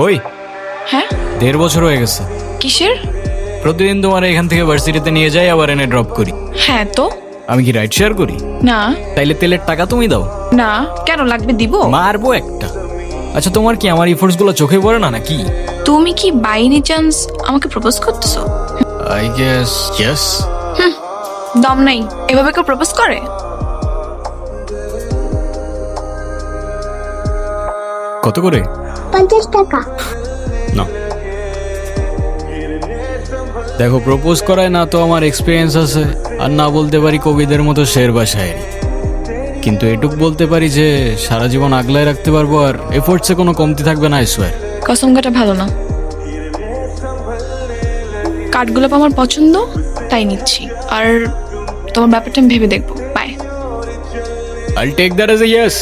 ওই হ্যাঁ 1.5 বছর হয়ে গেছে। কিসের? প্রতিদিন তোমার এখান থেকে ভার্সিটিতে নিয়ে যাই, আবার এনে ড্রপ করি। হ্যাঁ তো আমি কি রাইড শেয়ার করি? না তাইলে তেলের টাকা তুমি দাও। না কেন লাগবে দিব? মারবো একটা। আচ্ছা, তোমার কি আমার ইফোর্টস গুলো চোখে পড়ে না নাকি? তুমি কি বাই এনি চান্স আমাকে প্রপোজ করতেছো? I guess yes. দম নাই, এভাবে কেউ প্রপোজ করে? কত করে? 50 টাকা। না, দেখো, প্রপোজ করায় না তো আমার এক্সপিরিয়েন্স আছে, আর না বলতে পারি কবিদের মতো শের বা শায়েরি, কিন্তু এটুক বলতে পারি যে সারা জীবন আগলায় রাখতে পারবো, আর এফোর্টসে কোনো কমতি থাকবে না, আই সোয়ার। কসম কাটা ভালো না। কাঠগোলাপ আমার পছন্দ, তাই নিচ্ছি। আর তোমার ব্যাপারটা আমি ভেবে দেখবো। By. I'll take that as a yes.